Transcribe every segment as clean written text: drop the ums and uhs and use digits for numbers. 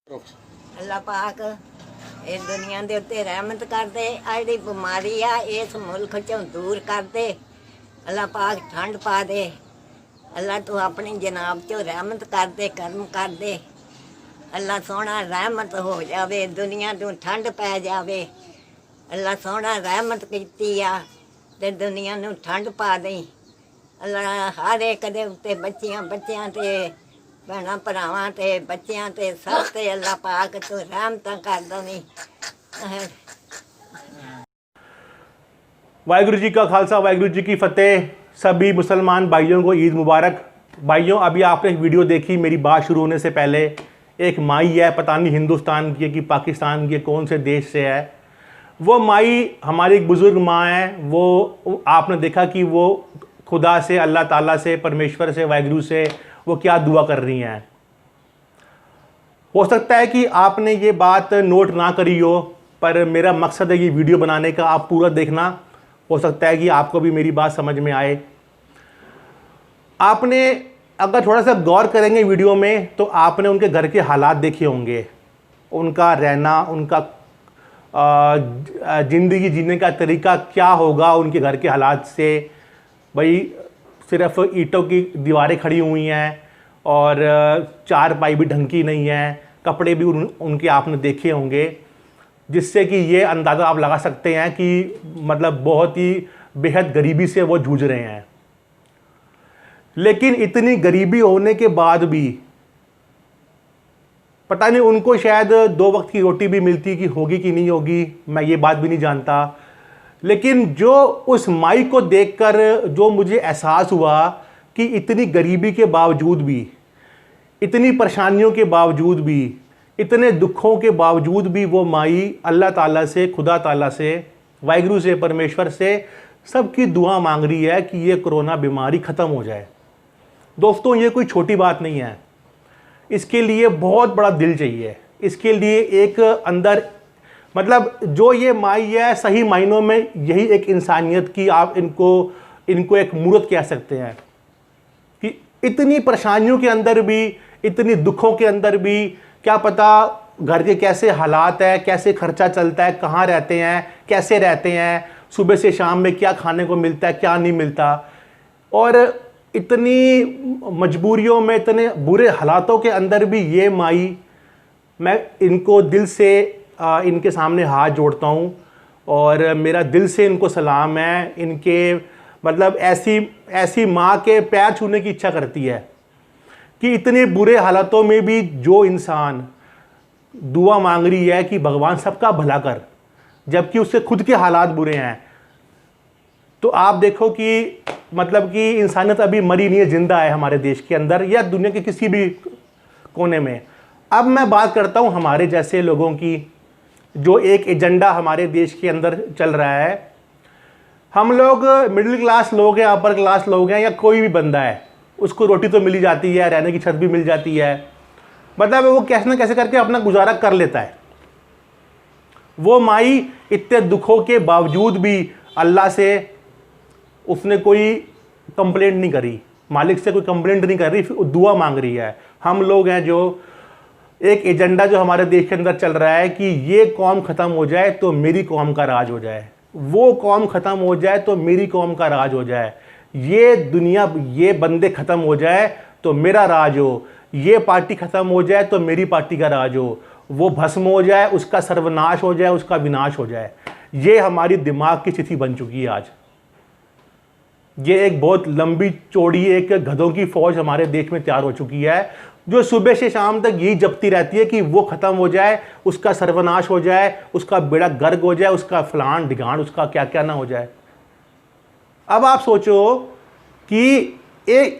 अल्लाह पाक ਇਹ ਦੁਨੀਆ ਦੇ ਉੱਤੇ ਰਹਿਮਤ ਕਰਦੇ ਆ ਜਿਹੜੀ ਬਿਮਾਰੀ ਆ ਇਸ ਮੁਲਕ ਚੋਂ ਦੂਰ ਕਰਦੇ ਅੱਲਾਹ ਪਾਕ ਠੰਡ ਪਾ ਦੇ ਅੱਲਾਹ ਤੂੰ ਆਪਣੀ ਜਨਾਬ ਚੋਂ ਰਹਿਮਤ ਕਰਦੇ ਕਰਮ ਕਰਦੇ ਅੱਲਾਹ ਸੋਹਣਾ ਰਹਿਮਤ ਹੋ ਜਾਵੇ ਦੁਨੀਆ ਤੋਂ ਠੰਡ ਪੈ ਜਾਵੇ ਅੱਲਾਹ ਸੋਹਣਾ ਰਹਿਮਤ ਕੀਤੀ ਆ ਤੇ ਦੁਨੀਆ ਨੂੰ ਠੰਡ ਪਾ ਦੇ ਅੱਲਾਹ ਹਰ ਇੱਕ ਦੇ ਉੱਤੇ ਬੱਚਿਆਂ ਤੇ ਭੈਣਾਂ ਭਰਾਵਾਂ ਤੇ ਬੱਚਿਆਂ ਤੇ ਸਭ ਤੇ ਅੱਲਾਹ ਪਾਕ ਤੂੰ ਰਹਿਮਤਾਂ ਕਰ ਦਵੀਂ। वाहिगुरु जी का खालसा वाहिगुरु जी की फ़तेह। सभी मुसलमान भाइयों को ईद मुबारक। भाइयों, अभी आपने एक वीडियो देखी मेरी बात शुरू होने से पहले। एक माई है, पता नहीं हिंदुस्तान की है कि पाकिस्तान की, कौन से देश से है। वो माई हमारी एक बुज़ुर्ग माँ है। वो आपने देखा कि वो खुदा से, अल्लाह ताला से, परमेश्वर से, वाहिगुरु से वो क्या दुआ कर रही हैं। हो सकता है कि आपने ये बात नोट ना करी हो, पर मेरा मकसद है ये वीडियो बनाने का, आप पूरा देखना। हो सकता है कि आपको भी मेरी बात समझ में आए। आपने अगर थोड़ा सा गौर करेंगे वीडियो में तो आपने उनके घर के हालात देखे होंगे, उनका रहना, उनका ज़िंदगी जीने का तरीका क्या होगा उनके घर के हालात से। भाई सिर्फ ईंटों की दीवारें खड़ी हुई हैं और चारपाई भी ढंग की नहीं है, कपड़े भी उनके आपने देखे होंगे, जिससे कि ये अंदाज़ा आप लगा सकते हैं कि मतलब बहुत ही बेहद गरीबी से वो जूझ रहे हैं। लेकिन इतनी गरीबी होने के बाद भी पता नहीं उनको शायद 2 वक्त की रोटी भी मिलती कि होगी कि नहीं होगी, मैं ये बात भी नहीं जानता। लेकिन जो उस माई को देखकर जो मुझे एहसास हुआ कि इतनी गरीबी के बावजूद भी, इतनी परेशानियों के बावजूद भी, इतने दुखों के बावजूद भी वो माई अल्लाह ताला से, खुदा ताला से, वाहिगुरु से, परमेश्वर से सबकी दुआ मांग रही है कि ये कोरोना बीमारी ख़त्म हो जाए। दोस्तों, ये कोई छोटी बात नहीं है। इसके लिए बहुत बड़ा दिल चाहिए। इसके लिए एक अंदर मतलब जो ये माई है, सही मायनों में यही एक इंसानियत की आप इनको एक मूर्त कह सकते हैं कि इतनी परेशानियों के अंदर भी, इतनी दुखों के अंदर भी, क्या पता घर के कैसे हालात है, कैसे खर्चा चलता है, कहाँ रहते हैं, कैसे रहते हैं, सुबह से शाम में क्या खाने को मिलता है, क्या नहीं मिलता, और इतनी मजबूरियों में, इतने बुरे हालातों के अंदर भी ये माई, मैं इनको दिल से इनके सामने हाथ जोड़ता हूँ और मेरा दिल से इनको सलाम है। इनके मतलब ऐसी माँ के पैर छूने की इच्छा करती है कि इतने बुरे हालातों में भी जो इंसान दुआ मांग रही है कि भगवान सबका भला कर, जबकि उससे खुद के हालात बुरे हैं, तो आप देखो कि मतलब कि इंसानियत अभी मरी नहीं है, जिंदा है हमारे देश के अंदर या दुनिया के किसी भी कोने में। अब मैं बात करता हूँ हमारे जैसे लोगों की, जो एक एजेंडा हमारे देश के अंदर चल रहा है। हम लोग मिडिल क्लास लोग हैं, अपर क्लास लोग हैं, या कोई भी बंदा है, उसको रोटी तो मिल ही जाती है, रहने की छत भी मिल जाती है, मतलब वो कैसे ना कैसे करके अपना गुजारा कर लेता है। वो माई इतने दुखों के बावजूद भी अल्लाह से उसने कोई कंप्लेंट नहीं करी, मालिक से कोई कंप्लेंट नहीं कर रही, दुआ मांग रही है। हम लोग हैं जो एक एजेंडा जो हमारे देश के अंदर चल रहा है कि ये कौम ख़त्म हो जाए तो मेरी कौम का राज हो जाए, वो कौम ख़त्म हो जाए तो मेरी कौम का राज हो जाए, ये दुनिया, ये बंदे ख़त्म हो जाए तो मेरा राज हो, ये पार्टी ख़त्म हो जाए तो मेरी पार्टी का राज हो, वो भस्म हो जाए, उसका सर्वनाश हो जाए, उसका विनाश हो जाए। ये हमारी दिमाग की स्थिति बन चुकी है आज। ये एक बहुत लंबी चौड़ी एक गधों की फौज हमारे देश में तैयार हो चुकी है, जो सुबह से शाम तक यही जपती रहती है कि वो ख़त्म हो जाए, उसका सर्वनाश हो जाए, उसका बेड़ा गर्क हो जाए, उसका फलान ढिगान, उसका क्या क्या ना हो जाए। अब आप सोचो कि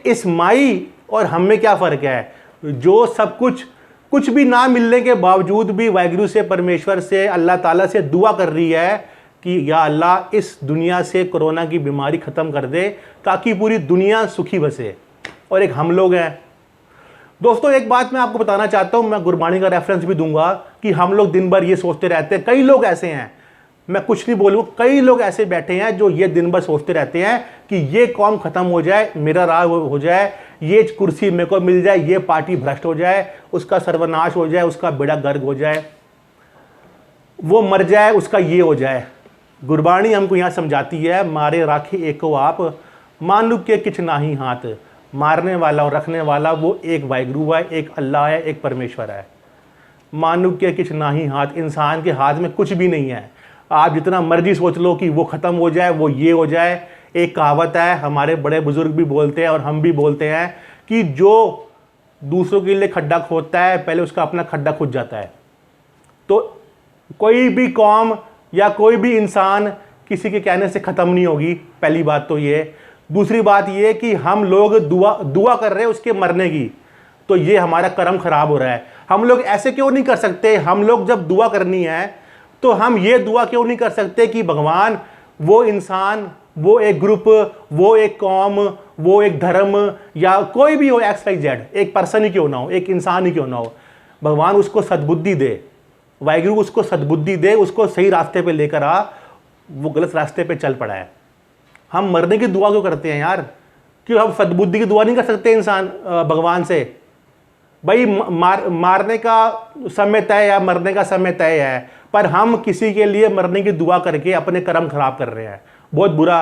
इस माई और हम में क्या फ़र्क है, जो सब कुछ भी ना मिलने के बावजूद भी वाहिगुरु से, परमेश्वर से, अल्लाह ताला से दुआ कर रही है कि या अल्लाह इस दुनिया से कोरोना की बीमारी ख़त्म कर दे ताकि पूरी दुनिया सुखी बसे। और एक हम लोग हैं। दोस्तों, एक बात मैं आपको बताना चाहता हूँ, मैं गुरबाणी का रेफरेंस भी दूंगा कि हम लोग दिन भर ये सोचते रहते हैं, कई लोग ऐसे हैं, मैं कुछ नहीं बोलूँ, कई लोग ऐसे बैठे हैं जो ये दिन भर सोचते रहते हैं कि ये कौम ख़त्म हो जाए, मेरा राज हो जाए, ये कुर्सी मेरे को मिल जाए, ये पार्टी भ्रष्ट हो जाए, उसका सर्वनाश हो जाए, उसका बेड़ा गर्क हो जाए, वो मर जाए, उसका ये हो जाए। गुरबाणी हमको यहाँ समझाती है, मारे राखी एको आप, मानुक के किछ नाही हाथ। मारने वाला और रखने वाला वो एक वाहिगुरु है, एक अल्लाह है, एक परमेश्वर है। मानुक के किछ नाही हाथ, इंसान के हाथ में कुछ भी नहीं है। आप जितना मर्जी सोच लो कि वो ख़त्म हो जाए, वो ये हो जाए। एक कहावत है, हमारे बड़े बुजुर्ग भी बोलते हैं और हम भी बोलते हैं कि जो दूसरों के लिए खड्डा खोदता है, पहले उसका अपना खड्डा खुद जाता है। तो कोई भी कौम या कोई भी इंसान किसी के कहने से ख़त्म नहीं होगी, पहली बात तो ये। दूसरी बात ये कि हम लोग दुआ कर रहे हैं उसके मरने की, तो ये हमारा कर्म खराब हो रहा है। हम लोग ऐसे क्यों नहीं कर सकते? हम लोग जब दुआ करनी है तो हम ये दुआ क्यों नहीं कर सकते कि भगवान, वो इंसान, वो एक ग्रुप, वो एक कौम, वो एक धर्म, या कोई भी हो, XYZ, एक पर्सन ही क्यों ना हो, एक इंसान ही क्यों ना हो, भगवान उसको सद्बुद्धि दे, वाहिगुरु उसको सद्बुद्धि दे, उसको सही रास्ते पे लेकर आ। वो गलत रास्ते पे चल पड़ा है। हम मरने की दुआ क्यों करते हैं यार? क्यों हम सद्बुद्धि की दुआ नहीं कर सकते इंसान भगवान से? भाई मारने का समय तय है या मरने का समय तय है, पर हम किसी के लिए मरने की दुआ करके अपने कर्म खराब कर रहे हैं। बहुत बुरा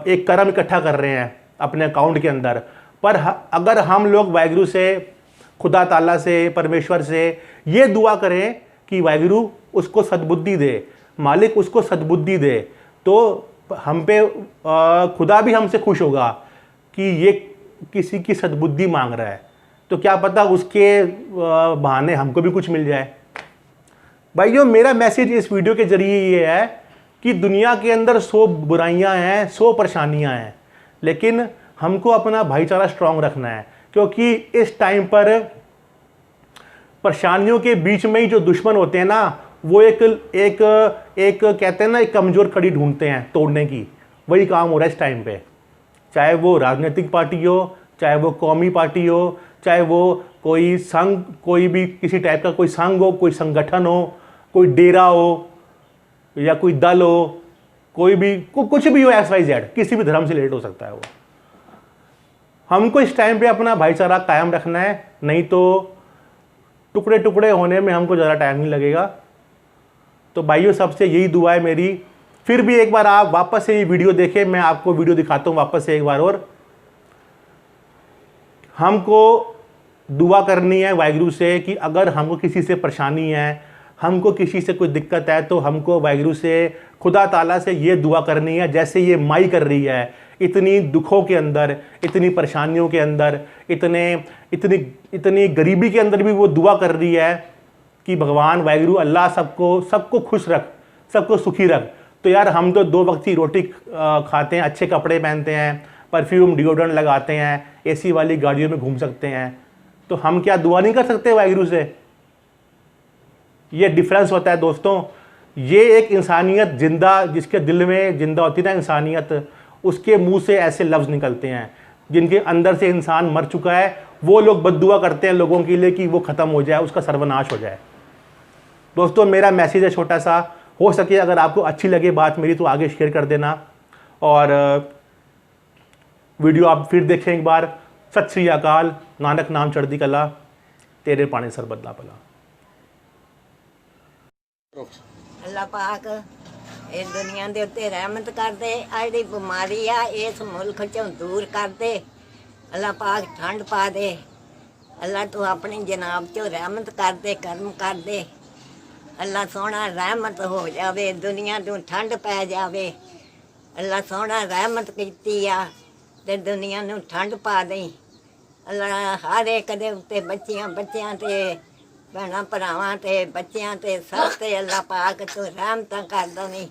एक कर्म इकट्ठा कर रहे हैं अपने अकाउंट के अंदर। पर अगर हम लोग वाहिगुरु से, खुदा ताला से, परमेश्वर से ये दुआ करें कि वाहिगुरु उसको सद्बुद्धि दे, मालिक उसको सद्बुद्धि दे, तो हम पे खुदा भी हमसे खुश होगा कि ये किसी की सद्बुद्धि मांग रहा है। तो क्या पता उसके बहाने हमको भी कुछ मिल जाए। भाइयों, मेरा मैसेज इस वीडियो के जरिए ये है कि दुनिया के अंदर 100 बुराइयां हैं, 100 परेशानियां हैं, लेकिन हमको अपना भाईचारा स्ट्रांग रखना है, क्योंकि इस टाइम पर परेशानियों के बीच में ही जो दुश्मन होते हैं ना, वो एक कहते हैं ना, एक कमज़ोर कड़ी ढूंढते हैं तोड़ने की। वही काम हो रहा है इस टाइम पे, चाहे वो राजनीतिक पार्टी हो, चाहे वो कौमी पार्टी हो, चाहे वो कोई संघ, कोई भी किसी टाइप का कोई संघ हो, कोई संगठन हो, कोई डेरा हो, या कोई दल हो, कोई भी कुछ भी हो, XYZ, किसी भी धर्म से रिलेटेड हो सकता है वो। हमको इस टाइम पे अपना भाईचारा कायम रखना है, नहीं तो टुकड़े टुकड़े होने में हमको ज़्यादा टाइम नहीं लगेगा। तो भाइयों, सबसे यही दुआ है मेरी। फिर भी एक बार आप वापस से ये वीडियो देखें, मैं आपको वीडियो दिखाता हूँ वापस से एक बार और। हमको दुआ करनी है वाहिगुरु से कि अगर हमको किसी से परेशानी है, हमको किसी से कोई दिक्कत है, तो हमको वाहिगुरु से, खुदा ताला से ये दुआ करनी है जैसे ये माई कर रही है, इतनी दुखों के अंदर, इतनी परेशानियों के अंदर, इतनी गरीबी के अंदर भी वो दुआ कर रही है कि भगवान वाहिगुरु अल्लाह सबको खुश रख, सबको सुखी रख। तो यार, हम तो 2 वक्त की रोटी खाते हैं, अच्छे कपड़े पहनते हैं, परफ्यूम डिओड्रेंट लगाते हैं, AC वाली गाड़ियों में घूम सकते हैं, तो हम क्या दुआ नहीं कर सकते वाहिगुरु से? ये डिफरेंस होता है दोस्तों। ये एक इंसानियत जिंदा, जिसके दिल में जिंदा होती है ना इंसानियत, उसके मुंह से ऐसे लफ्ज़ निकलते हैं। जिनके अंदर से इंसान मर चुका है, वो लोग बद्दुआ करते हैं लोगों के लिए कि वो ख़त्म हो जाए, उसका सर्वनाश हो जाए। दोस्तों, मेरा मैसेज है छोटा सा, हो सके अगर आपको अच्छी लगे बात मेरी तो आगे शेयर कर देना, और वीडियो आप फिर देखें एक बार। सत श्री अकाल। नानक नाम चढ़दी कला, तेरे पानी सर बदला पला। अल्लाह पाक ਇਹ ਦੁਨੀਆ ਦੇ ਉੱਤੇ ਰਹਿਮਤ ਕਰਦੇ, ਆ ਜਿਹੜੀ ਬਿਮਾਰੀ ਆ ਇਸ ਮੁਲਕ ਚੋਂ ਦੂਰ ਕਰਦੇ। ਅੱਲਾਹ ਪਾਕ ਠੰਡ ਪਾ ਦੇ। ਅੱਲਾਹ ਤੂੰ ਆਪਣੀ ਜਨਾਬ ਚੋਂ ਰਹਿਮਤ ਕਰਦੇ, ਕਰਮ ਕਰਦੇ। ਅੱਲਾਹ ਸੋਹਣਾ ਰਹਿਮਤ ਹੋ ਜਾਵੇ, ਦੁਨੀਆ ਨੂੰ ਠੰਡ ਪੈ ਜਾਵੇ। ਅੱਲਾਹ ਸੋਹਣਾ ਰਹਿਮਤ ਕੀਤੀ ਆ ਤੇ ਦੁਨੀਆ ਨੂੰ ਠੰਡ ਪਾ ਦੇਈ। ਅੱਲਾਹ ਹਰ ਇੱਕ ਦੇ ਉੱਤੇ ਬੱਚਿਆਂ ਤੇ ਭੈਣਾਂ ਭਰਾਵਾਂ ਤੇ ਬੱਚਿਆਂ ਤੇ ਸਭ ਤੇ ਅੱਲਾਹ ਪਾਕ ਤੂੰ ਰਹਿਮਤਾਂ ਕਰ ਦੇਵੀਂ।